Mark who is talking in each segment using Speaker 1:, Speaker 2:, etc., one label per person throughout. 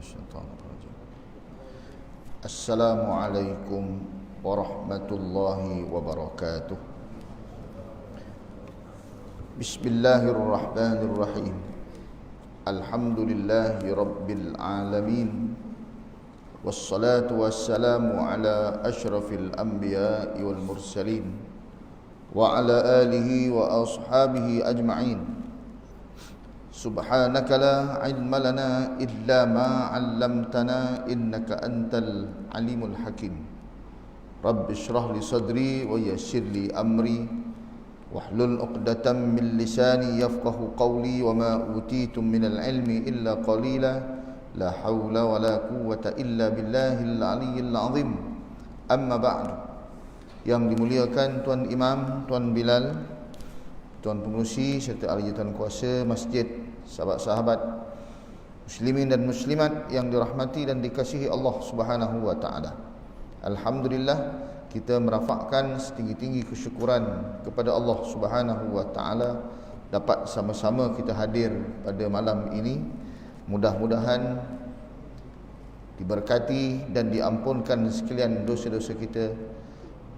Speaker 1: Minasyaitonirrajim. Assalamualaikum warahmatullahi wabarakatuh. Bismillahirrahmanirrahim. Alhamdulillahi rabbil alamin. Wassalatu wassalamu ala asyrafil anbiya'i wal mursalin wa ala alihi wa ashabihi ajma'in. Subhanaka la ilma lana illa ma 'allamtana innaka antal alimul hakim. Rabbi shrah li sadri wa yassir li amri wahlul 'uqdatam min lisani yafqahu qawli wa ma utitum minal ilmi illa qalila. La haula wa la quwwata illa billahil aliyyil azim. Amma ba'du. Yang dimuliakan Tuan Imam, Tuan Bilal, Tuan Pengerusi serta ahli tuan kuasa masjid, sahabat-sahabat muslimin dan muslimat yang dirahmati dan dikasihi Allah Subhanahu wa taala. Alhamdulillah, kita merafakkan setinggi-tinggi kesyukuran kepada Allah Subhanahu wa taala dapat sama-sama kita hadir pada malam ini. Mudah-mudahan diberkati dan diampunkan sekalian dosa-dosa kita,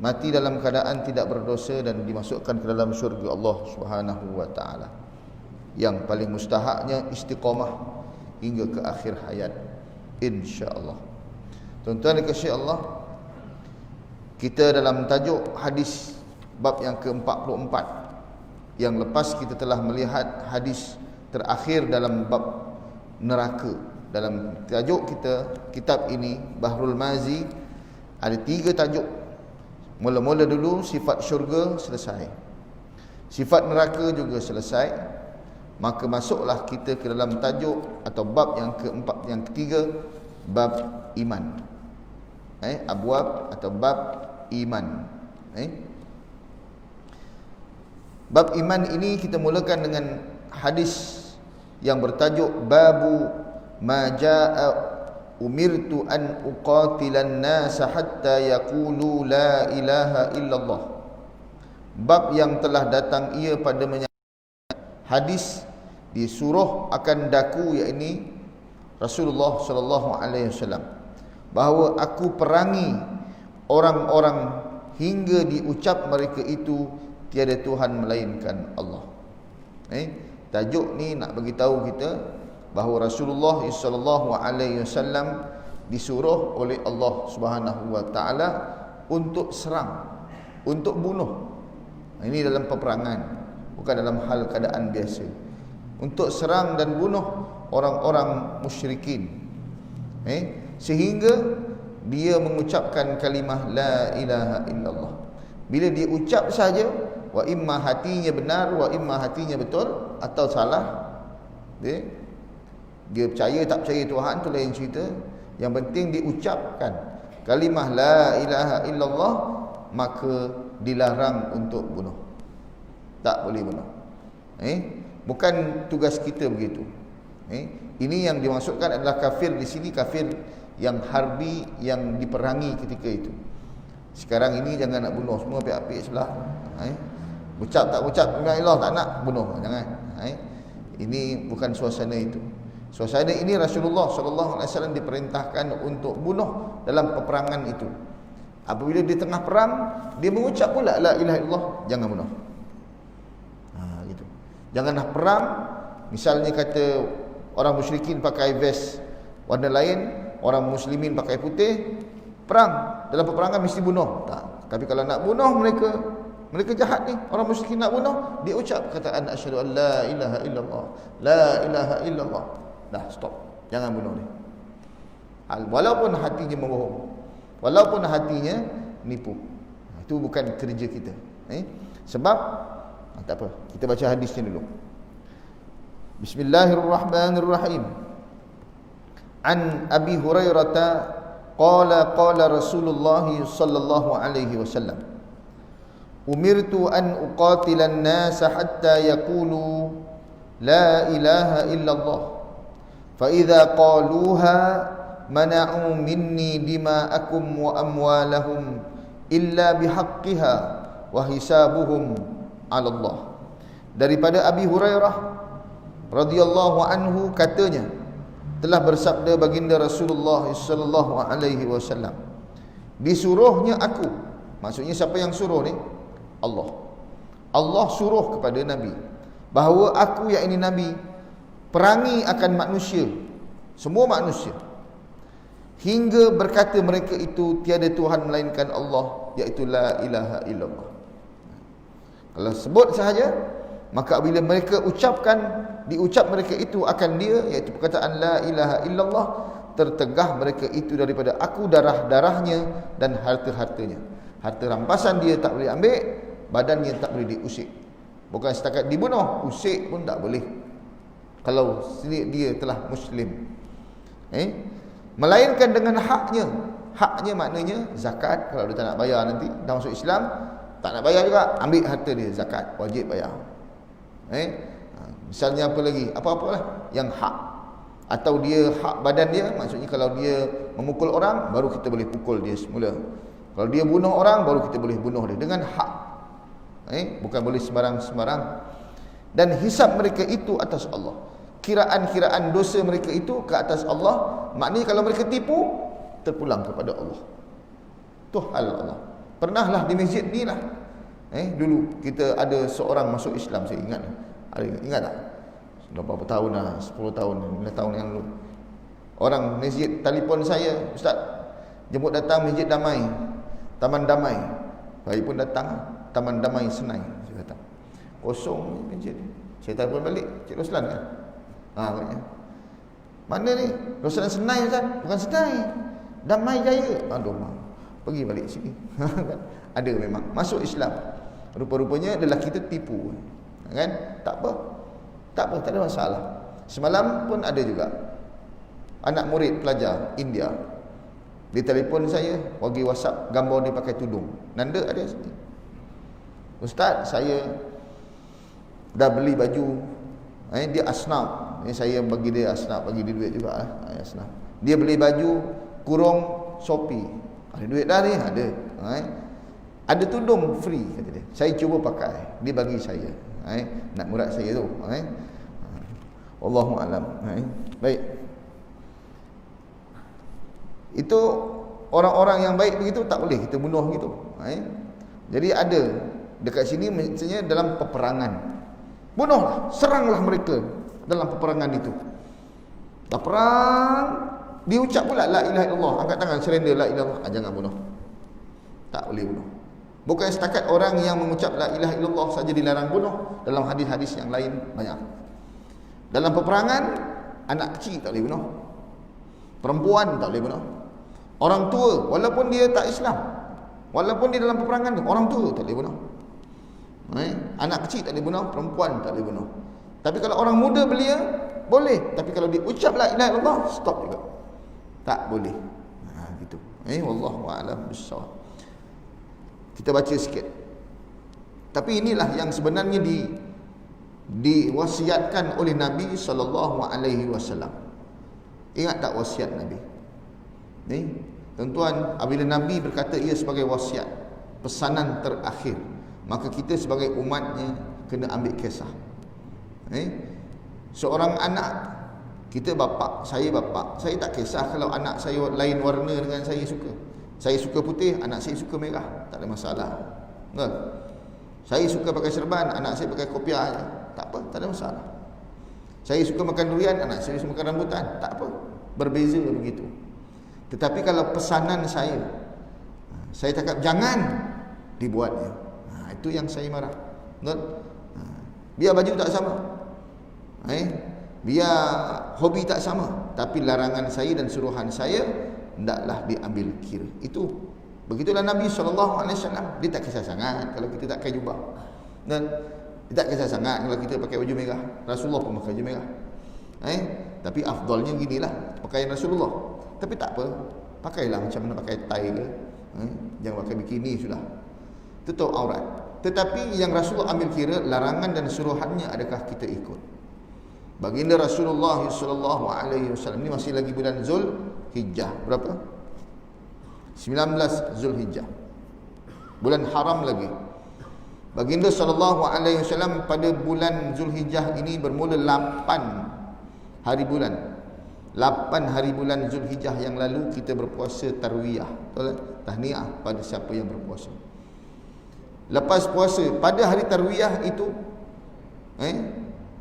Speaker 1: mati dalam keadaan tidak berdosa dan dimasukkan ke dalam syurga Allah Subhanahu wa taala. Yang paling mustahaknya istiqamah hingga ke akhir hayat, insya-Allah. Tuan-tuan dikasihi Allah, kita dalam tajuk hadis bab yang ke-44. Yang lepas kita telah melihat hadis terakhir dalam bab neraka. Dalam tajuk kita, kitab ini Bahrul Mazi, ada 3 tajuk. Mula-mula dulu sifat syurga selesai, sifat neraka juga selesai. Maka masuklah kita ke dalam tajuk atau bab yang keempat, yang ketiga, bab iman. Abwab atau bab iman. Bab iman ini kita mulakan dengan hadis yang bertajuk babu ma jaa umirtu an uqatilan nas hatta yaqulu la ilaha illallah. Bab yang telah datang ia pada hadis disuruh akan daku, yakni Rasulullah sallallahu alaihi wasallam, bahawa aku perangi orang-orang hingga diucap mereka itu tiada Tuhan melainkan Allah. Tajuk ni nak bagi tahu kita bahawa Rasulullah sallallahu alaihi wasallam disuruh oleh Allah Subhanahu wa taala untuk serang, untuk bunuh. Ini dalam peperangan, bukan dalam hal keadaan biasa. Untuk serang dan bunuh orang-orang musyrikin, sehingga dia mengucapkan kalimah la ilaha illallah. Bila dia ucap saja, wa imma hatinya benar, wa imma hatinya betul atau salah, dia percaya tak percaya Tuhan tu lain cerita. Yang penting diucapkan kalimah la ilaha illallah, maka dilarang untuk bunuh. Tak boleh bunuh. Bukan tugas kita begitu. Ini yang dimaksudkan adalah kafir di sini, kafir yang harbi, yang diperangi ketika itu. Sekarang ini jangan nak bunuh semua pihak-pihak sebelah. Ucap tak ucap la ilaha, tak nak bunuh, jangan. Ini bukan suasana itu. Suasana ini Rasulullah sallallahu alaihi wasallam diperintahkan untuk bunuh dalam peperangan itu. Apabila di tengah perang dia mengucap pula la ilaha illallah, jangan bunuh. Gitu. Janganlah perang, misalnya kata orang musyrikin pakai vest warna lain, orang muslimin pakai putih, perang, dalam peperangan mesti bunuh. Tak. Tapi kalau nak bunuh mereka jahat ni, orang musyrikin nak bunuh, dia ucap kataan asyhadu an la ilaha illallah, la ilaha illallah. Dah, stop. Jangan bunuh dia. Walaupun hatinya membohong, walaupun hatinya nipu. Itu bukan kerja kita. Sebab tak apa, kita baca hadisnya dulu. Bismillahirrahmanirrahim. An Abi Hurairah qala qala Rasulullah sallallahu alaihi wasallam, umirtu an uqatilan nas hatta yaqulu la ilaha illallah, fa idza qaluha mana'u minni dima'akum wa amwalahum illa bihaqqiha wa hisabuhum 'ala Allah. Daripada Abi Hurairah radhiyallahu anhu katanya, telah bersabda baginda Rasulullah sallallahu alaihi wasallam, disuruhnya aku, maksudnya siapa yang suruh ni? Allah. Allah suruh kepada Nabi bahawa aku, yakni Nabi, perangi akan manusia, semua manusia, hingga berkata mereka itu tiada Tuhan melainkan Allah, iaitu la ilaha illallah. Kalau sebut sahaja, maka bila mereka diucap mereka itu akan dia, iaitu perkataan la ilaha illallah, tertegah mereka itu daripada aku darah-darahnya dan harta-hartanya. Harta rampasan dia tak boleh ambil, badannya tak boleh diusik. Bukan setakat dibunuh, usik pun tak boleh kalau dia telah Muslim. Melainkan dengan haknya. Haknya maknanya zakat. Kalau dia tak nak bayar nanti, dah masuk Islam, tak nak bayar juga, ambil harta dia, zakat, wajib bayar. Misalnya apa lagi? Apa-apalah yang hak. Atau dia hak badan dia, maksudnya kalau dia memukul orang, baru kita boleh pukul dia semula. Kalau dia bunuh orang, baru kita boleh bunuh dia dengan hak. Bukan boleh sembarang-sembarang. Dan hisab mereka itu atas Allah. Kiraan-kiraan dosa mereka itu ke atas Allah. Maknanya kalau mereka tipu, terpulang kepada Allah. Itu hal Allah. Pernahlah di masjid ni lah, dulu kita ada seorang masuk Islam, saya ingat. Ingat tak? Sudah berapa tahun dah, 10 tahun, 15 tahun yang lalu. Orang masjid telefon saya, Ustaz, jemput datang masjid Damai, Taman Damai. Saya pun datang, Taman Damai Senai. Saya datang, kosong masjid. Saya telefon balik, Cik Roslan kan? Katanya, mana ni? Roslan Senai Ustaz? Bukan Senai, Damai Jaya. Aduh, pergi balik sini. Ada memang masuk Islam. Rupa-rupanya lelaki kita tipu, kan? Tak apa, tak ada masalah. Semalam pun ada juga anak murid pelajar India, dia telefon saya, bagi WhatsApp gambar dia pakai tudung. Nanda ada sini, Ustaz, saya dah beli baju, dia asnaf, saya bagi dia asnaf, bagi dia duit juga, asnaf. Dia beli baju kurung Shopee, ada duit dah ni, ada tudung free, kata dia. Saya cuba pakai, dia bagi saya, nak murad saya tu. Wallahu alam. Baik. Itu orang-orang yang baik begitu tak boleh kita bunuh gitu. Jadi ada dekat sini maksudnya dalam peperangan. Bunuhlah, seranglah mereka dalam peperangan itu. Dah perang, diucap pula la ilaha illallah, angkat tangan surrender la ilaha illallah, jangan bunuh. Tak boleh bunuh. Bukan setakat orang yang mengucap la ilaha illallah saja dilarang bunuh, dalam hadis-hadis yang lain banyak. Dalam peperangan, anak kecil tak boleh bunuh, perempuan tak boleh bunuh, orang tua walaupun dia tak Islam, walaupun dia dalam peperangan tu, orang tua tak boleh bunuh. Anak kecil tak boleh bunuh, perempuan tak boleh bunuh. Tapi kalau orang muda belia, boleh. Tapi kalau diucap la ilaha illallah, stop juga, tak boleh. Gitu. Wallahu a'lam bissawab. Kita baca sikit. Tapi inilah yang sebenarnya diwasiatkan oleh Nabi sallallahu alaihi wasallam. Ingat tak wasiat Nabi? Ni, tuan-tuan, apabila Nabi berkata ia sebagai wasiat, pesanan terakhir, maka kita sebagai umatnya kena ambil kisah. Seorang anak, kita bapa, saya tak kisah kalau anak saya lain warna dengan saya suka. Saya suka putih, anak saya suka merah, tak ada masalah. Kan? Saya suka pakai serban, anak saya pakai kopiah je. Tak apa, tak ada masalah. Saya suka makan durian, anak saya suka makan rambutan, tak apa, berbeza begitu. Tetapi kalau pesanan saya cakap jangan, dibuatnya, itu yang saya marah. Biar baju tak sama, biar hobi tak sama, tapi larangan saya dan suruhan saya hendaklah diambil kira. Itu begitulah Nabi SAW. Dia tak kisah sangat kalau kita tak pakai jubah, dan dia tak kisah sangat kalau kita pakai baju merah. Rasulullah pun pakai baju merah. Tapi afdalnya ginilah pakaian Rasulullah. Tapi tak apa, pakailah macam mana pakai tie ke, jangan pakai bikini sudah, tutup aurat. Tetapi yang Rasulullah ambil kira larangan dan suruhannya, adakah kita ikut? Baginda Rasulullah SAW, ini masih lagi bulan Zulhijjah. Berapa? 19 Zulhijjah, bulan haram lagi. Baginda SAW pada bulan Zulhijjah ini bermula 8 hari bulan, 8 hari bulan Zulhijjah yang lalu kita berpuasa tarwiyah, tahniah pada siapa yang berpuasa. Lepas puasa pada hari tarwiyah itu,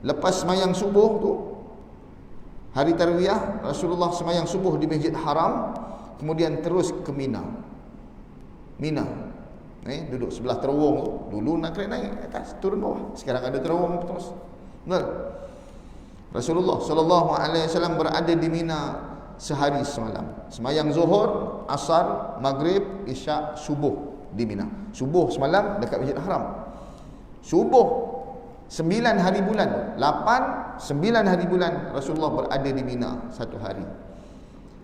Speaker 1: lepas semayang subuh tu, hari tarwiyah Rasulullah semayang subuh di Masjid Haram, kemudian terus ke Mina. Duduk sebelah terowong tu. Dulu nak kena naik atas, turun bawah. Sekarang ada terowong terus. Betul? Rasulullah sallallahu alaihi wasallam berada di Mina sehari semalam. Semayang Zuhur, Asar, Maghrib, Isyak, Subuh di Mina. Subuh semalam dekat Masjid Haram. Subuh 9 hari bulan, 8, 9 hari bulan Rasulullah berada di Mina satu hari.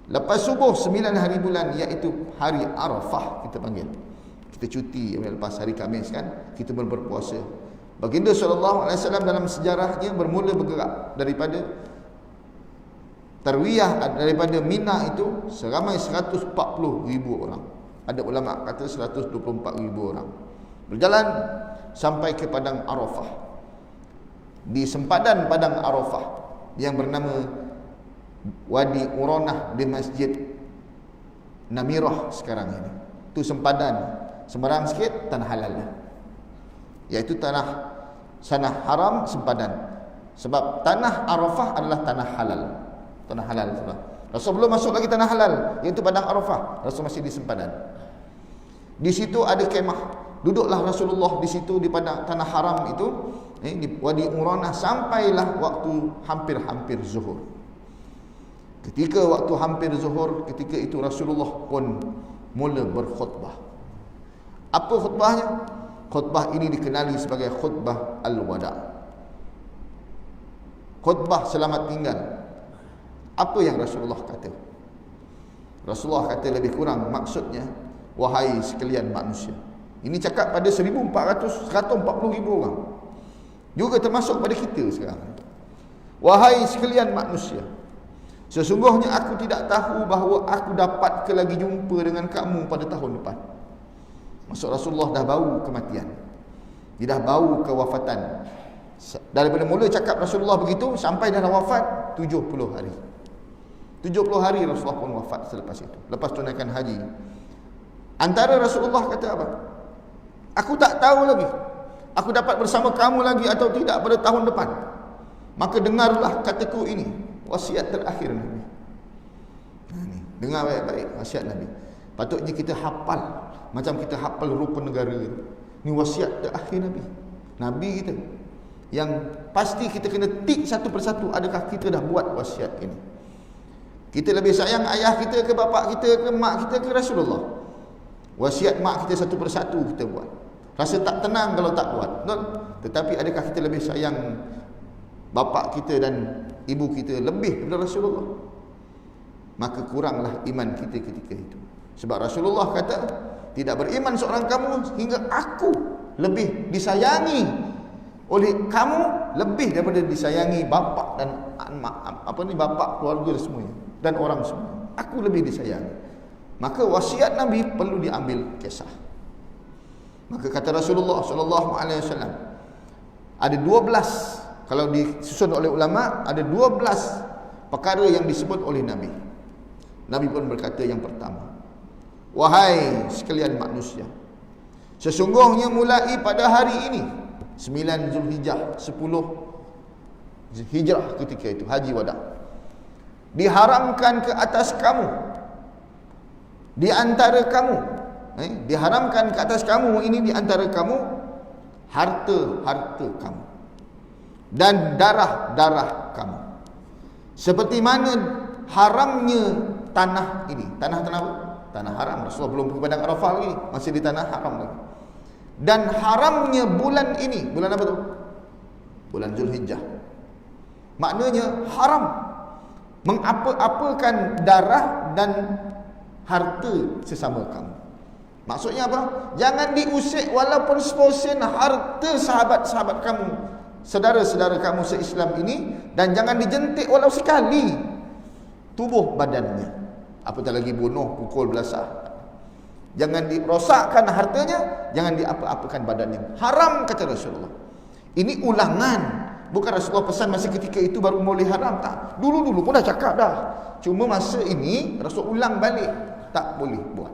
Speaker 1: Lepas subuh 9 hari bulan, iaitu hari Arafah kita panggil. Kita cuti lepas hari Khamis kan, kita berpuasa. Baginda sallallahu alaihi wasallam dalam sejarahnya bermula bergerak daripada tarwiyah, daripada Mina itu seramai 140,000 orang. Ada ulama kata 124,000 orang. Berjalan sampai ke padang Arafah. Di sempadan padang Arafah yang bernama Wadi Uranah di Masjid Namirah sekarang ini. Itu sempadan, sembarang sikit tanah halal, iaitu tanah haram sempadan. Sebab tanah Arafah adalah tanah halal. Tanah halal sebab Rasul belum masuk lagi tanah halal, iaitu padang Arafah. Rasul masih di sempadan. Di situ ada kemah. Duduklah Rasulullah di situ di padang tanah haram itu, di Wadi Uranah, sampailah waktu hampir zuhur. Ketika waktu hampir zuhur, ketika itu Rasulullah pun mula berkhutbah. Apa khutbahnya? Khutbah ini dikenali sebagai khutbah al-wada'. Khutbah selamat tinggal. Apa yang Rasulullah kata? Rasulullah kata lebih kurang maksudnya, wahai sekalian manusia. Ini cakap pada 140,000 orang. Juga termasuk pada kita sekarang. Wahai sekalian manusia, sesungguhnya aku tidak tahu bahawa aku dapat lagi jumpa dengan kamu pada tahun depan. Maksud Rasulullah dah bau kematian. Dia dah bau kewafatan. Daripada mula cakap Rasulullah begitu sampai dah wafat 70 hari. 70 hari Rasulullah pun wafat selepas itu. Lepas tunaikan haji. Antara Rasulullah kata apa? Aku tak tahu lagi aku dapat bersama kamu lagi atau tidak pada tahun depan. Maka dengarlah kataku ini, wasiat terakhir Nabi. Dengar baik-baik wasiat Nabi. Patutnya kita hafal, macam kita hafal rupa negara. Ini wasiat terakhir Nabi. Nabi kita yang pasti kita kena tik satu persatu, adakah kita dah buat wasiat ini. Kita lebih sayang ayah kita ke bapa kita ke mak kita ke Rasulullah. Wasiat mak kita satu persatu kita buat. Rasa tak tenang kalau tak buat. Betul? Tetapi adakah kita lebih sayang bapa kita dan ibu kita lebih daripada Rasulullah? Maka kuranglah iman kita ketika itu. Sebab Rasulullah kata, tidak beriman seorang kamu hingga aku lebih disayangi oleh kamu lebih daripada disayangi bapa dan bapa, keluarga semuanya dan orang semua. Aku lebih disayangi. Maka wasiat Nabi perlu diambil kisah. Maka kata Rasulullah sallallahu alaihi wasallam, ada 12, kalau disusun oleh ulama, ada 12 perkara yang disebut oleh Nabi. Nabi pun berkata yang pertama, wahai sekalian manusia, sesungguhnya mulai pada hari ini 9 Zulhijjah 10 Hijrah ketika itu haji wada, diharamkan ke atas kamu, di antara kamu, diharamkan ke atas kamu ini, di antara kamu, harta-harta kamu dan darah-darah kamu, seperti mana haramnya tanah ini. Tanah apa? Tanah haram. Rasulullah belum ke padang Arafah lagi, masih di tanah haram lagi. Dan haramnya bulan ini. Bulan apa tu? Bulan Zulhijjah. Maknanya haram mengapa-apakan darah dan harta sesama kamu. Maksudnya apa? Jangan diusik walaupun seposen harta sahabat-sahabat kamu, saudara-saudara kamu se-Islam ini, dan jangan dijentik walau sekali tubuh badannya. Apatah lagi bunuh, pukul, belasah. Jangan dirosakkan hartanya, jangan diapa-apakan badannya. Haram kata Rasulullah. Ini ulangan Bukan Rasulullah pesan masa ketika itu baru boleh haram, tak. Dulu-dulu pun dah cakap dah. Cuma masa ini Rasul ulang balik, tak boleh buat.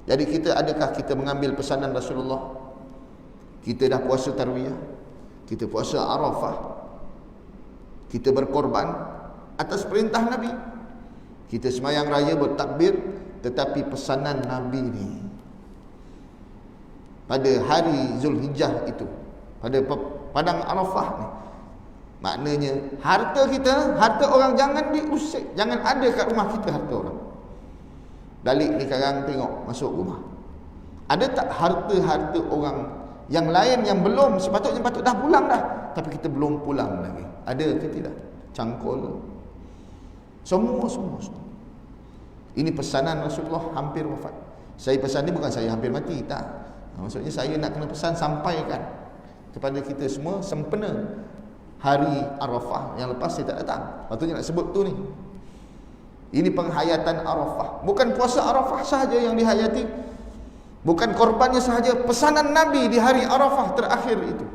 Speaker 1: Jadi adakah kita mengambil pesanan Rasulullah? Kita dah puasa Tarwiyah, kita puasa Arafah, kita berkorban atas perintah Nabi, kita semayang raya bertakbir, tetapi pesanan Nabi ni pada hari Zulhijjah itu, pada padang Arafah ni, maknanya harta kita, harta orang jangan diusik, jangan ada kat rumah kita harta orang. Balik ni sekarang tengok masuk rumah, ada tak harta-harta orang yang lain yang belum sepatutnya patut dah pulang dah, tapi kita belum pulang lagi? Ada ke tidak? Cangkul, semua. Ini pesanan Rasulullah hampir wafat. Saya pesan ni bukan saya hampir mati, tak. Maksudnya saya nak kena pesan sampaikan kepada kita semua sempena hari Arafah yang lepas saya tak datang. Patutnya nak sebut tu ni. Ini penghayatan Arafah. Bukan puasa Arafah sahaja yang dihayati, bukan korbannya sahaja, pesanan Nabi di hari Arafah terakhir itu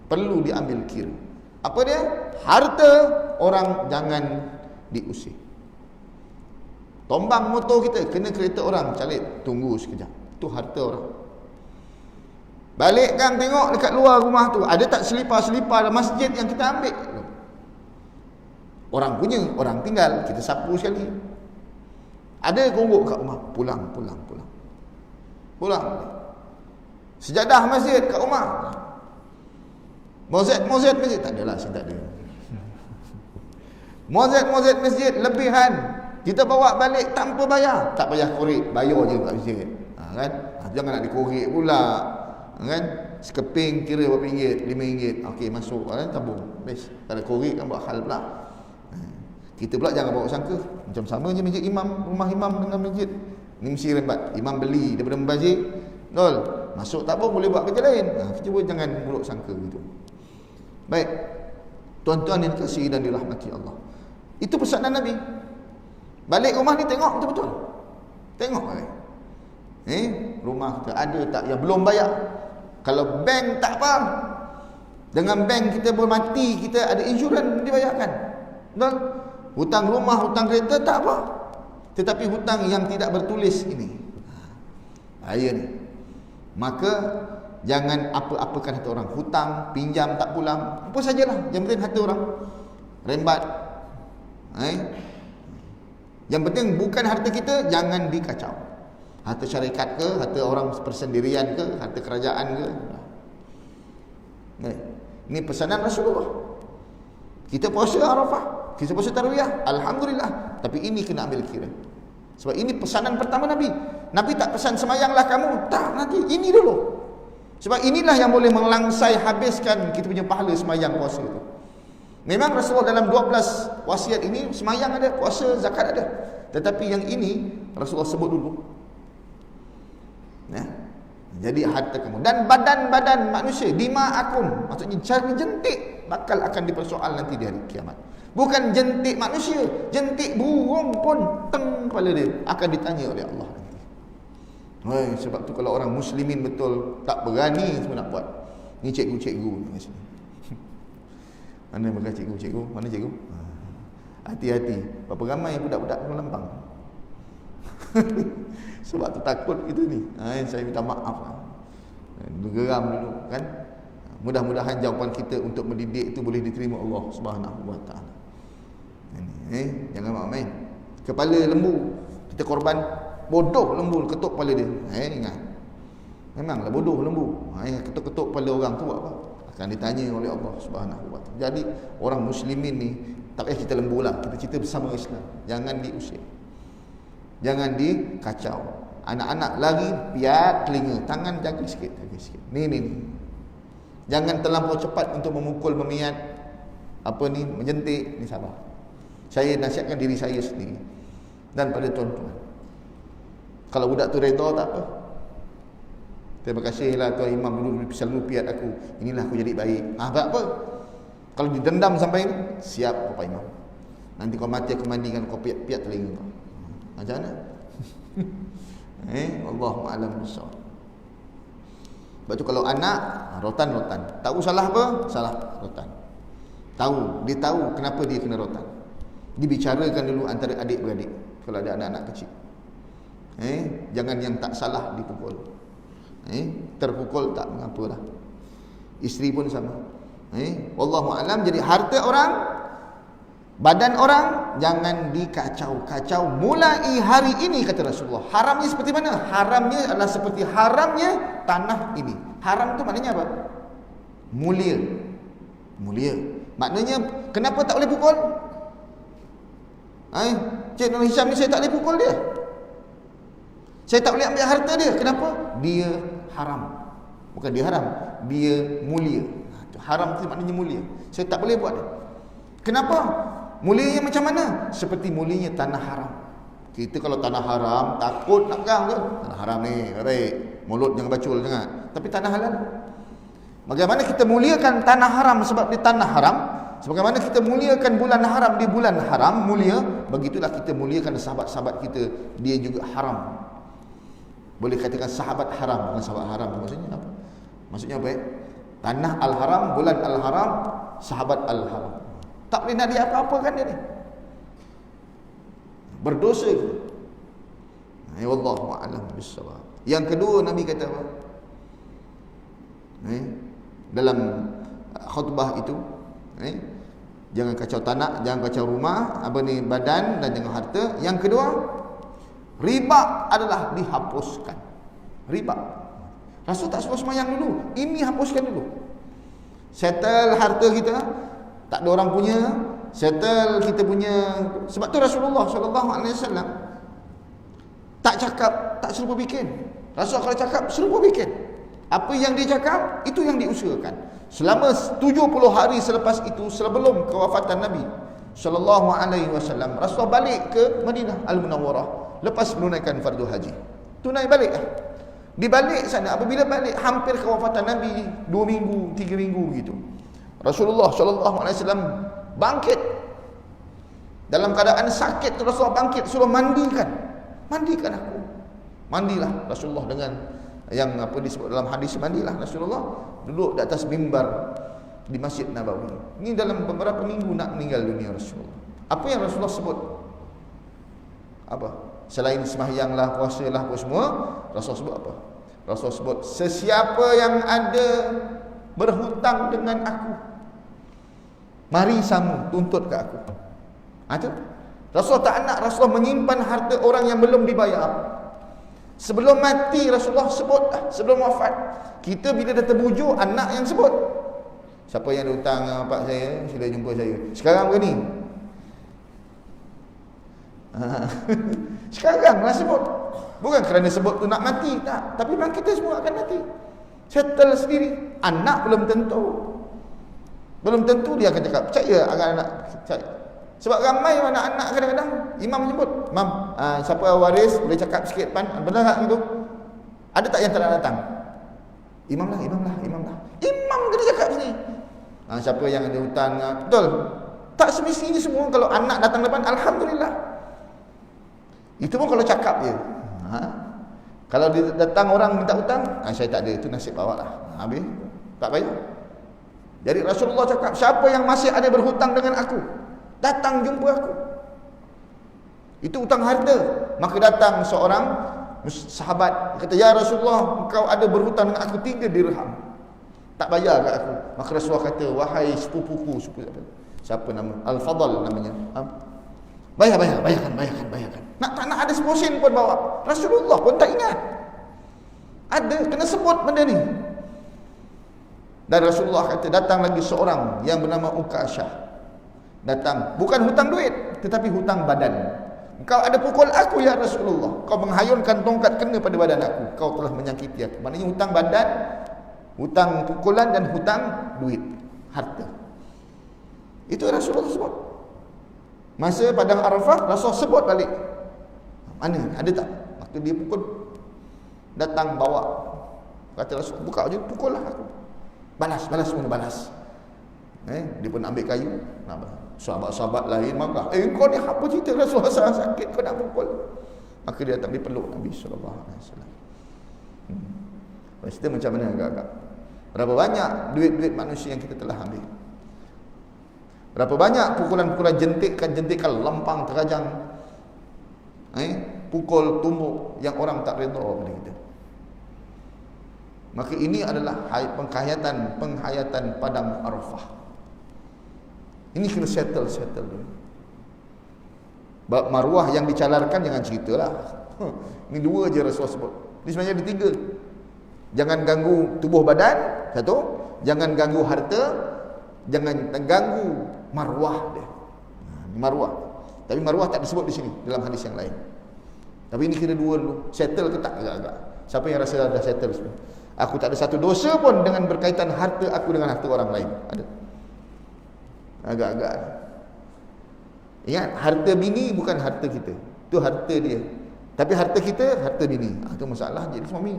Speaker 1: perlu diambil kira. Apa dia? Harta orang jangan diusir. Tombang motor kita kena kereta orang, calik, tunggu sekejap. Itu harta orang. Balik kan tengok dekat luar rumah tu, ada tak selipar-selipar masjid yang kita ambil? Orang punya, orang tinggal, kita sapu sekali. Ada konggok kat rumah, pulang. Sejadah masjid kat rumah, mozet masjid, tak adalah, saya tak ada. Mozet masjid lebihan, kita bawa balik tanpa bayar, tak payah korek, bayar je kat masjid. Kan? Jangan nak dikorek pula. Kan? Sekeping kira berapa ringgit? RM5. Okey, masuk kan, tabung. Best. Kalau korek kan buat hal pula. Kita pula jangan bawa sangka macam sama je masjid imam, rumah imam dengan masjid ni mesti rembat. Imam beli daripada membazir, betul, masuk tabung boleh buat kerja lain. Cuba jangan buruk sangka gitu. Baik, tuan-tuan yang dikasihi dan dirahmati Allah, itu pesanan Nabi. Balik rumah ni tengok betul-betul, tengok balik. Rumah kita ada tak yang belum bayar? Kalau bank tak apa, dengan bank kita boleh mati, kita ada insurans dibayarkan, betul. Hutang rumah, hutang kereta tak apa, tetapi hutang yang tidak bertulis ini bahaya ni. Maka jangan apa-apakan harta orang. Hutang, pinjam tak pulang, apa sajalah, yang penting harta orang rembat. Yang penting bukan harta kita, jangan dikacau. Harta syarikat ke, harta orang persendirian ke, harta kerajaan ke. Ini pesanan Rasulullah. Kita puasa Arafah, kita puasa Tarwiyah, alhamdulillah, tapi ini kena ambil kira. Sebab ini pesanan pertama Nabi. Nabi tak pesan semayanglah kamu, tak, nanti ini dulu. Sebab inilah yang boleh melangsai habiskan kita punya pahala semayang puasa itu. Memang Rasulullah dalam 12 wasiat ini semayang ada, puasa, zakat ada, tetapi yang ini Rasulullah sebut dulu. Jadi harta kamu dan badan-badan manusia, dima'akum, maksudnya cara jentik bakal akan dipersoal nanti di hari kiamat. Bukan jentik manusia, jentik burung pun teng kepala dia akan ditanya oleh Allah nanti. Sebab tu kalau orang muslimin betul tak berani semua nak buat. Ni cikgu-cikgu ni kat sini. Mana bekas cikgu-cikgu? Mana cikgu? Hati-hati. Berapa ramai budak-budak Lampang. Sebab tu takut kita ni. Saya minta maaf. Geram dulu kan. Mudah-mudahan jawapan kita untuk mendidik itu boleh diterima Allah Subhanahu wa taala. Jangan main. Kepala lembu kita korban, bodoh lembu ketuk kepala dia. Ingat. Memanglah bodoh lembu. Ketuk-ketuk kepala orang tu buat apa? Akan ditanya oleh Allah Subhanahu wa taala. Jadi orang muslimin ni tak payah cerita lembu lah, kita cerita bersama Islam. Jangan diusir, jangan dikacau. Anak-anak lari, piat telinga, tangan jaga sikit. Ni. Jangan terlampau cepat untuk memukul, memiat, menjentik. Ni sabar. Saya nasihatkan diri saya sendiri dan pada tuan-tuan. Kalau budak tu redha tak apa. Terima kasihlah Tuan Imam dulu selalu piat aku. Inilah aku jadi baik. Tak apa. Kalau didendam sampai ni, siap Bapak Imam. Nanti kau mati aku mandikan kau piat telinga kau. Macam mana? Allahu a'lam bissawab. Sebab tu kalau anak, rotan. Tahu salah apa? Salah, rotan. Tahu, dia tahu kenapa dia kena rotan. Dibicarakan dulu antara adik-beradik kalau ada anak-anak kecil. Jangan yang tak salah dipukul. Terpukul tak mengapalah. Isteri pun sama. Wallahu alam. Jadi harta orang, badan orang jangan dikacau-kacau mulai hari ini, kata Rasulullah. Haramnya seperti mana? Haramnya adalah seperti haramnya tanah ini. Haram tu maknanya apa? Mulia. Maknanya kenapa tak boleh pukul? Cik Nur Hisham ni saya tak boleh pukul dia. Saya tak boleh ambil harta dia. Kenapa? Dia haram. Bukan dia haram, dia mulia. Haram tu maknanya mulia. Saya tak boleh buat dia. Kenapa? Mulianya macam mana? Seperti mulianya tanah haram. Kita kalau tanah haram takut nak pegang tu. Tanah haram ni, baik. Mulut jangan bacul sangat. Tapi tanah halal. Bagaimana kita muliakan tanah haram sebab dia tanah haram? Sebagaimana kita muliakan bulan haram di bulan haram mulia, begitulah kita muliakan sahabat-sahabat kita, dia juga haram. Boleh katakan sahabat haram, bukan sahabat haram. Maksudnya apa? Maksudnya apa? Tanah al-haram, bulan al-haram, sahabat al-haram. Tak boleh nak dia apa-apa kan dia ni. Berdosa. Wallahu a'lam bissawab. Yang kedua Nabi kata apa? Dalam khutbah itu, jangan kacau tanah, jangan kacau rumah, badan dan jangan harta. Yang kedua, riba adalah dihapuskan. Riba. Rasul tak suruh semayang dulu, ini hapuskan dulu. Settle harta kita, tak ada orang punya, settle kita punya. Sebab tu Rasulullah SAW tak cakap, tak serupa bikin. Rasul kalau cakap serupa bikin. Apa yang dia cakap, itu yang diusahakan. Selama 70 hari selepas itu, sebelum kewafatan Nabi SAW, Rasulullah balik ke Madinah Al-Munawwarah lepas menunaikan fardu haji. Tunai balik lah. Di balik sana, apabila balik hampir kewafatan Nabi 2 minggu, 3 minggu begitu, Rasulullah SAW bangkit. Dalam keadaan sakit, Rasulullah bangkit, suruh mandikan aku. Mandilah Rasulullah dengan yang apa disebut dalam hadis, mandilah Rasulullah, duduk di atas mimbar di Masjid Nabawi. Ini dalam beberapa minggu nak meninggal dunia Rasulullah. Apa yang Rasulullah sebut? Apa? Selain sembahyanglah, puasalah, apa semua, Rasulullah sebut apa? Rasulullah sebut, sesiapa yang ada berhutang dengan aku, mari samu, tuntut ke aku. Itu Rasulullah tak nak Rasulullah menyimpan harta orang yang belum dibayar. Sebelum mati Rasulullah sebut, sebelum wafat. Kita bila dah terbujuk, anak yang sebut. Siapa yang ada hutang dengan bapak saya, sila jumpa saya. Sekarang begini. Sekarang lah sebut. Bukan kerana sebut tu nak mati, tak. Tapi memang kita semua akan mati. Settle sendiri. Anak belum tentu. Belum tentu dia akan cakap, percaya anak-anak percaya. Sebab ramai anak-anak kadang-kadang imam menyebut, "Imam, siapa waris boleh cakap sikit pan, benar tak itu?" Ada tak yang tak nak datang? Imam lah. Imam kena cakap sini. Siapa yang ada hutang, betul. Tak semestinya semua kalau anak datang depan, alhamdulillah. Itu pun kalau cakap je. Kalau datang orang minta hutang, saya tak ada, itu nasib awak lah. Habis, tak payah. Jadi Rasulullah cakap, siapa yang masih ada berhutang dengan aku, datang jumpa aku. Itu hutang harta. Maka datang seorang sahabat, kata, "Ya Rasulullah, engkau ada berhutang dengan aku 3 dirham. Tak bayar kat aku." Maka Rasulullah kata, "Wahai sepupuku," siapa nama? Al-Fadl namanya. Bayarkan. Nak tak nak ada 10 sen pun bawa. Rasulullah pun tak ingat. Ada, kena sebut benda ni. Dan Rasulullah kata, datang lagi seorang yang bernama Uqashah. Datang, bukan hutang duit, tetapi hutang badan. Kau ada pukul aku ya Rasulullah. Kau menghayunkan tongkat kena pada badan aku. Kau telah menyakiti aku. Maknanya hutang badan, hutang pukulan dan hutang duit, harta. Itu Rasulullah sebut. Masa padang Arafah, Rasulullah sebut balik. Mana? Ada tak? Maka dia pukul. Datang bawa. Kata Rasul, buka je, pukul lah aku. Balas. Dia pun ambil kayu. Sahabat-sahabat lain marah. Kau ni apa cerita Rasulullah sakit kau nak pukul? Maka dia datang, dia peluk Nabi SAW. Kita macam mana agak-agak. Berapa banyak duit-duit manusia yang kita telah ambil. Berapa banyak pukulan-pukulan jentikan, lempang, terajang, pukul, tumbuk yang orang tak redha pada kita. Maka ini adalah penghayatan padang Arafah. Ini kena settle dulu. Bab maruah yang dicalarkan jangan ceritalah. Ini dua je Rasulullah sebut. Ini sebenarnya ada tiga. Jangan ganggu tubuh badan, satu. Jangan ganggu harta, jangan ganggu maruah dia. Maruah. Tapi maruah tak disebut di sini dalam hadis yang lain. Tapi ini kira dua dulu. Settle ke tak agak-agak. Siapa yang rasa dah settle semua? Aku tak ada satu dosa pun dengan berkaitan harta aku dengan harta orang lain. Ada. Agak-agak. Ingat, harta bini bukan harta kita. Itu harta dia. Tapi harta kita, harta bini. Itu masalah jadi suami.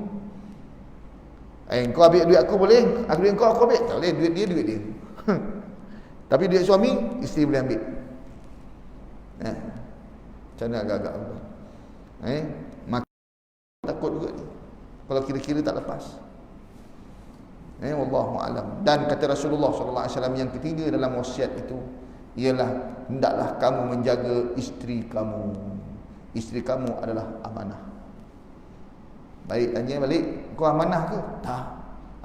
Speaker 1: Kau ambil duit aku boleh? Aku duit kau, aku ambil. Tak boleh, duit dia. Tapi duit suami, isteri boleh ambil. Macam mana agak-agak. Maka takut juga dia. Kalau kira-kira tak lepas. Wallahu a'lam. Dan kata Rasulullah sallallahu alaihi wasallam yang ketiga dalam wasiat itu ialah hendaklah kamu menjaga isteri kamu. Isteri kamu adalah amanah. Baik, tanya balik, kau amanah ke? Tak.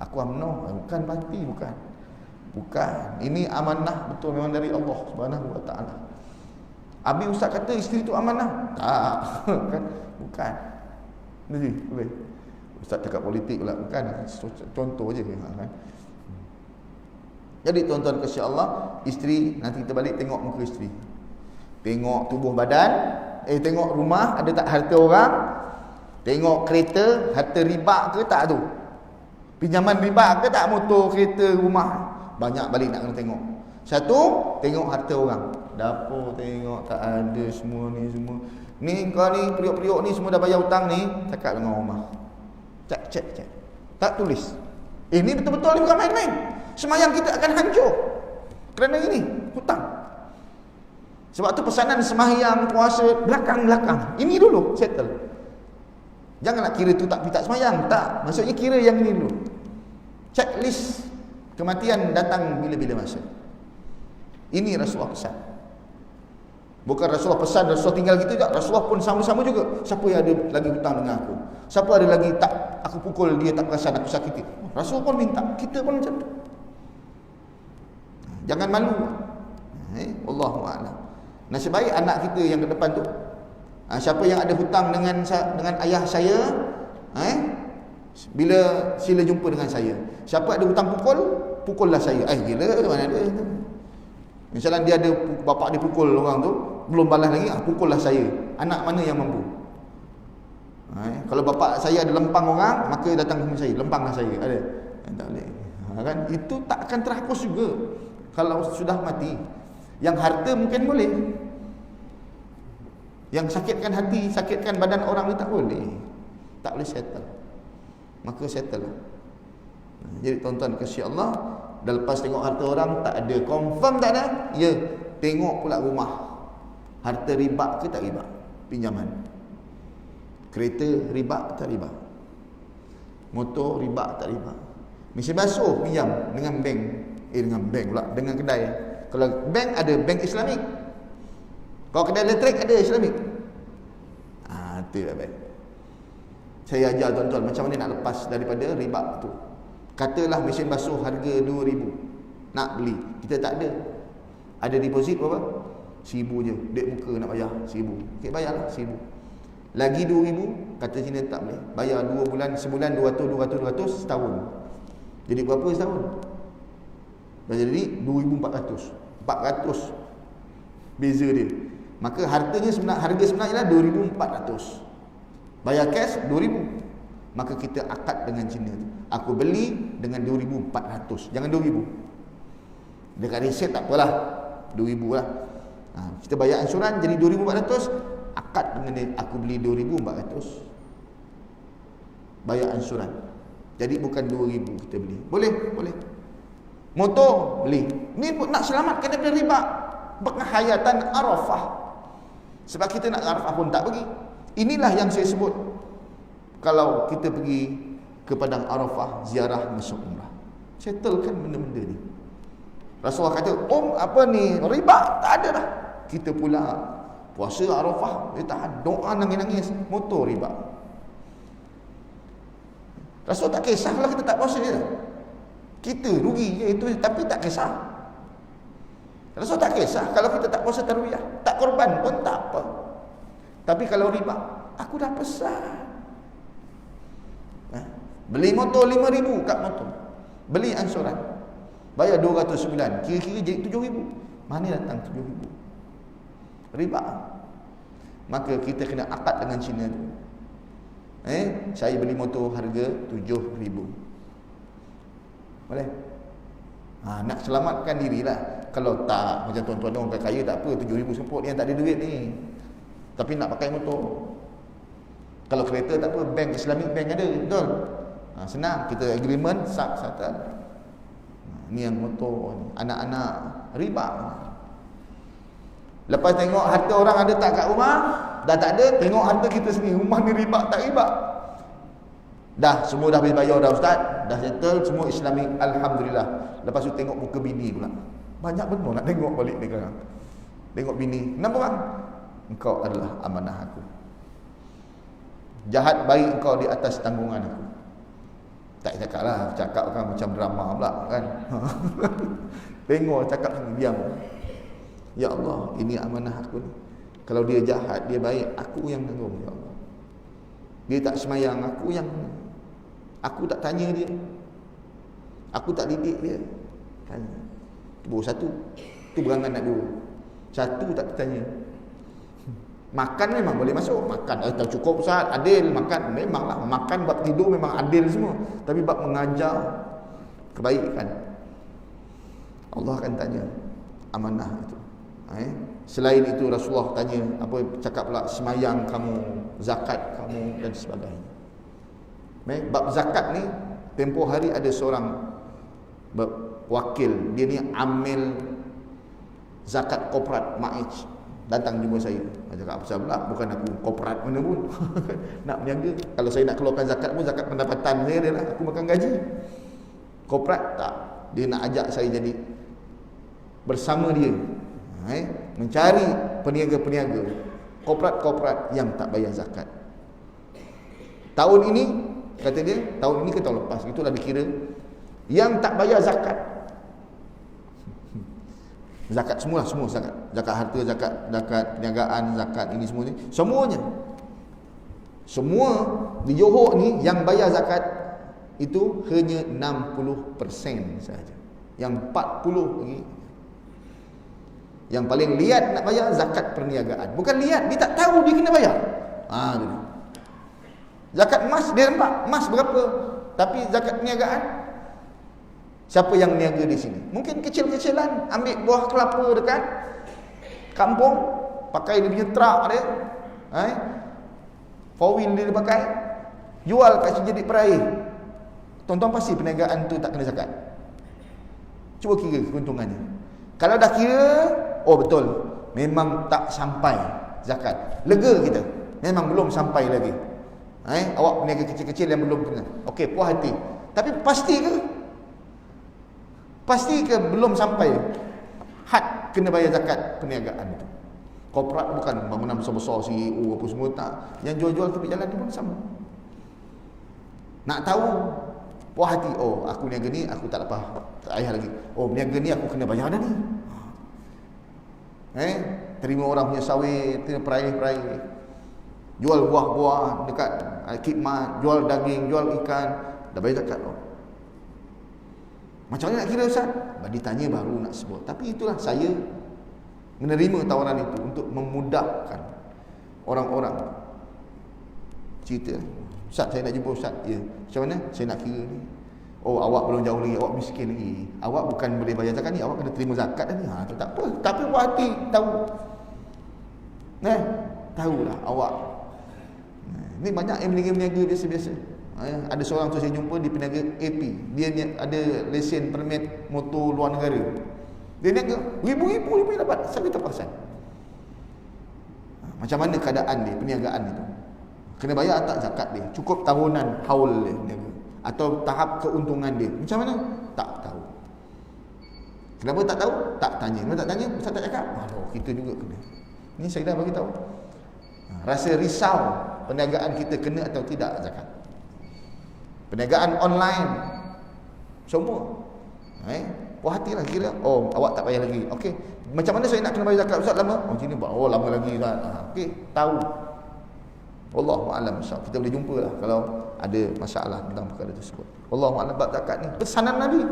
Speaker 1: Aku amanah. Bukan mati, bukan. Ini amanah betul memang dari Allah Subhanahu wa taala. Abi ustaz kata isteri itu amanah? Tak. Kan? Bukan. Nanti boleh. Ustaz cakap politik pula, bukan, contoh je kan. Jadi tuan-tuan kasih Allah, isteri nanti kita balik tengok muka isteri. Tengok tubuh badan, tengok rumah ada tak harta orang. Tengok kereta, harta riba ke tak tu. Pinjaman riba ke tak, motor, kereta, rumah. Banyak balik nak kena tengok. Satu, tengok harta orang. Dapur tengok tak ada semua ni semua. Ni kau ni periuk-periuk ni semua dah bayar hutang ni, cakap dengan rumah. Cek. Tak tulis. Ini betul-betul ni bukan main-main. Semayang kita akan hancur kerana ini hutang. Sebab tu pesanan semayang, puasa belakang-belakang. Ini dulu settle. Janganlah kira tu tak semayang. Tak. Maksudnya kira yang ini dulu. Checklist. Kematian datang bila-bila masa. Ini Rasulullah pesan. Bukan Rasulullah pesan, Rasulullah tinggal gitu tak. Rasulullah pun sama-sama juga. Siapa yang ada lagi hutang dengan aku? Siapa ada lagi tak aku pukul dia tak perasan aku sakiti? Rasul pun minta. Kita pun macam tu. Jangan malu. Wallahu a'lam. Nasib baik anak kita yang ke depan tu. Siapa yang ada hutang dengan ayah saya, bila sila jumpa dengan saya. Siapa ada hutang pukullah saya. Gila mana ada. Misalnya dia ada bapak dia pukul orang tu, belum balas lagi, pukullah saya. Anak mana yang mampu? Kalau bapak saya ada lempang orang, maka datang ke saya, lempanglah saya. Ada? Tak boleh. Kan? Itu tak akan terhapus juga kalau sudah mati. Yang harta mungkin boleh. Yang sakitkan hati, sakitkan badan orang ni tak boleh. Tak boleh settle. Maka settle lah. Jadi tuan-tuan kasih Allah, dah lepas tengok harta orang tak ada, confirm tak ada, ya, tengok pula rumah. Harta riba ke tak riba? Pinjaman. Kereta riba tak riba? Motor riba tak riba? Mesin basuh pinjam dengan bank. Dengan bank pula, dengan kedai. Kalau bank ada bank Islamik. Kalau kedai elektrik ada Islamik. Itu lah baik. Saya ajar tuan-tuan macam mana nak lepas daripada riba tu. Katalah mesin basuh harga 2,000 nak beli, kita tak ada. Ada deposit berapa? 1,000 je. Dek muka nak bayar 1,000. Kita bayarlah 1,000. Lagi 2,000, kata Cina tak boleh. Bayar 2 bulan, sebulan 200, setahun. Jadi berapa setahun? Jadi 2,400. 400 beza dia. Maka harga sebenarnya adalah 2,400. Bayar cash 2,000. Maka kita akad dengan Cina tu. Aku beli dengan 2,400. Jangan 2,000. Dekat reset tak apalah, 2,000 lah. Kita bayar ansuran jadi 2,400. Akad dengan dia, aku beli 2,400. Bayar ansuran. Jadi bukan 2,000 kita beli. Boleh. Motor beli. Ni nak selamatkan daripada riba. Penghayatan Arafah. Sebab kita nak Arafah pun tak pergi. Inilah yang saya sebut. Kalau kita pergi ke Padang Arafah ziarah masuk umrah. Settlekan benda-benda ni. Rasulullah kata, apa ni? Riba? Tak ada dah. Kita pula puasa Arafah, dia tahan doa nangis-nangis, motor riba. Rasul tak kisah kalau kita tak puasa je. Kita rugi je itu, tapi tak kisah. Rasul tak kisah kalau kita tak puasa tarawih, tak korban pun tak apa. Tapi kalau riba, aku dah pesan. Beli motor 5,000 kat motor. Beli ansuran. Bayar 209, kira-kira jadi 7,000. Mana datang 7,000? Riba. Maka kita kena akad dengan Cina tu. Saya beli motor harga 7,000. Boleh? Nak selamatkan dirilah. Kalau tak, macam tuan-tuan orang kaya tak apa, 7,000 semput yang tak ada duit ni. Tapi nak pakai motor. Kalau kereta tak apa, bank Islamic bank ada, betul? Senang, kita agreement, settle. Ni yang motor ni. Anak-anak riba. Lepas tengok harta orang ada tak kat rumah, dah tak ada, tengok harta kita sendiri, rumah ni riba tak riba. Dah semua dah bayar dah ustaz, dah settle semua Islamic, alhamdulillah. Lepas tu tengok muka bini pula. Banyak betul nak tengok balik ni sekarang. Tengok bini, kenapa bang? Engkau adalah amanah aku. Jahat baik engkau di atas tanggungan aku. Tak cakap lah, cakap kan macam drama pula kan. Tengok cakap sini, diam. Ya Allah, ini amanah aku ni. Kalau dia jahat, dia baik, aku yang tanggung, ya Allah. Dia tak semayang, aku tak tanya dia. Aku tak didik dia. Kan? Baru satu. Tu berangan nak dua. Satu tak tanya. Makan memang boleh masuk. Makan tak cukup Ustaz, adil. Makan memanglah. Makan bab tidur memang adil semua. Tapi bab mengajar kebaikan, Allah akan tanya amanah itu. Selain itu Rasulullah tanya, apa cakap pula, semayang kamu, zakat kamu dan sebagainya. Bab zakat ni, tempoh hari ada seorang wakil, dia ni amil zakat korporat Maij, datang jumpa saya. Saya cakap, apa pula, bukan aku korporat mana pun. Nak berniaga, kalau saya nak keluarkan zakat pun zakat pendapatan saya dia lah, aku makan gaji. Korporat tak, dia nak ajak saya jadi bersama dia, mencari peniaga-peniaga korporat-korporat yang tak bayar zakat. Tahun ini, kata dia, tahun ini ke tahun lepas, itulah dikira yang tak bayar zakat. Zakat semua zakat. Zakat harta, zakat perniagaan, zakat ini semua ni, semuanya. Semua di Johor ni yang bayar zakat itu hanya 60% saja. Yang 40 lagi. Yang paling liat nak bayar zakat perniagaan. Bukan liat, dia tak tahu dia kena bayar. Zakat emas dia nampak emas berapa, tapi zakat perniagaan, siapa yang niaga di sini? Mungkin kecil-kecilan, ambil buah kelapa dekat kampung, pakai dia punya truck dia, four wheel dia pakai, jual kat Sijedi Perai. Tuan-tuan pasti perniagaan tu tak kena zakat. Cuba kira keuntungannya. Kalau dah kira, oh betul, memang tak sampai zakat. Lega kita, memang belum sampai lagi. Awak peniaga kecil-kecil yang belum kena. Okey, puas hati. Tapi pasti ke? Pasti ke belum sampai had kena bayar zakat perniagaan itu? Korporat bukan bangunan besar-besar, CEO apa semua, tak. Yang jual-jual tepi jalan ni pun sama. Nak tahu, puas hati, oh aku niaga ni aku tak apa, tak payah lagi. Oh niaga ni aku kena bayar dah ni. Terima orang punya sawit, terima perai-perai, jual buah-buah dekat khidmat, jual daging, jual ikan, dah bayar zakat loh. Macam mana nak kira Ustaz? Ditanya baru nak sebut. Tapi itulah, saya menerima tawaran itu untuk memudahkan orang-orang. Cerita, Ustaz saya nak jumpa Ustaz. Ya, macam mana? Saya nak kira ni. Oh awak belum jauh lagi, awak miskin lagi. Awak bukan boleh bayar zakat ni, awak kena terima zakat dah ni. Tu tak apa. Tapi buat hati tahu. Tahulah awak. Ni banyak yang berniaga-berniaga biasa-biasa. Ada seorang tu saya jumpa di peniaga AP. Dia ada lesen permit motor luar negara. Dia niaga ribu-ribu dia dapat sampai terpaksa. Macam mana keadaan dia, perniagaan itu? Kena bayar tak zakat dia? Cukup tahunan haul dia niaga. atau tahap keuntungan dia. Macam mana? Tak tahu. Kenapa tak tahu? Tak tanya. Kenapa tak tanya? Ustaz tak cakap. Kita juga kena. Ini saya dah bagi tahu. Rasa risau perniagaan kita kena atau tidak zakat. Perniagaan online semua. Puas hatilah kira. Awak tak payah lagi. Okey. Macam mana saya nak kena bayar zakat Ustaz lama? Sini lama lagi Ustaz. Okey, tahu. Wallahu a'lam. Kita boleh jumpalah kalau ada masalah tentang perkara tersebut. Wallahu a'lam. Bab zakat ni pesanan Nabi.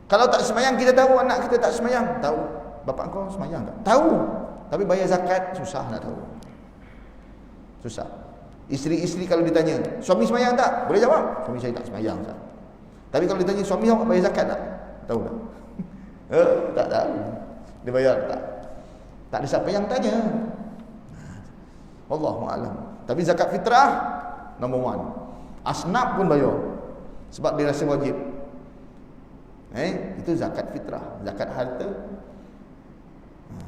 Speaker 1: Kalau tak semayang kita tahu, anak kita tak semayang, tahu. Bapak kau semayang tak? Tahu. Tapi bayar zakat susah nak tahu. Susah. Isteri-isteri kalau ditanya, suami semayang tak? Boleh jawab, suami saya tak semayang tak. Tapi kalau ditanya, suami awak bayar zakat tak? Tahu tak? Tak tahu. Dia bayar tak? Tak ada siapa yang tanya. Wallahu a'lam. Tapi zakat fitrah number 1. Asnaf pun bayar sebab dia rasa wajib. Itu zakat fitrah, zakat harta.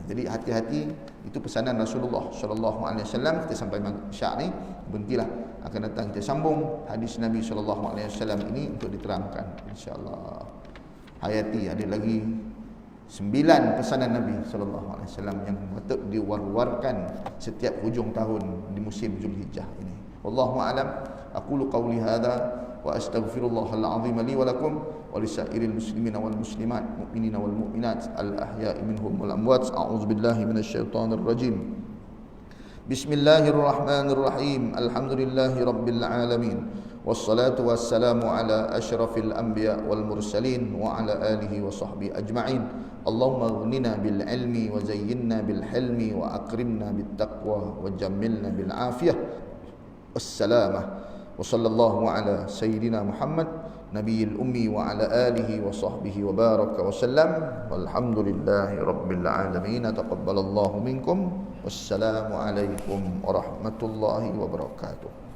Speaker 1: Jadi hati-hati, itu pesanan Rasulullah sallallahu alaihi wasallam. Kita sampai syak ni, berhentilah. Akan datang kita sambung hadis Nabi sallallahu alaihi wasallam ini untuk diterangkan insya-Allah. Hayati ada lagi 9 pesanan Nabi sallallahu alaihi wasallam yang patut diwar-warkan setiap hujung tahun di musim Zulhijjah ini. Wallahu a'lam. Aqulu qawli hadza wa astaghfirullahal azim li wa lakum wa lisairil muslimina wal muslimat mu'minina wal mu'minat al ahya'i minhum wal amwat. A'udzubillahi minasyaitonir rajim. Bismillahirrahmanirrahim. Alhamdulillahi rabbil alamin. Wassalatu wassalamu ala asyrafil anbiya wal mursalin wa ala alihi wa sahbihi ajma'in. Allahumma aghnina bil ilmi wa zayyinna bil hilmi wa akrimna bit taqwa wa jammilna bil afiyah wassalamah. Wa sallallahu ala sayyidina Muhammad nabiyil ummi wa ala alihi wa sahbihi wa baraka wa sallam. Walhamdulillahi rabbil alamin. Taqabbalallahu minkum. Wassalamu alaikum warahmatullahi wabarakatuh.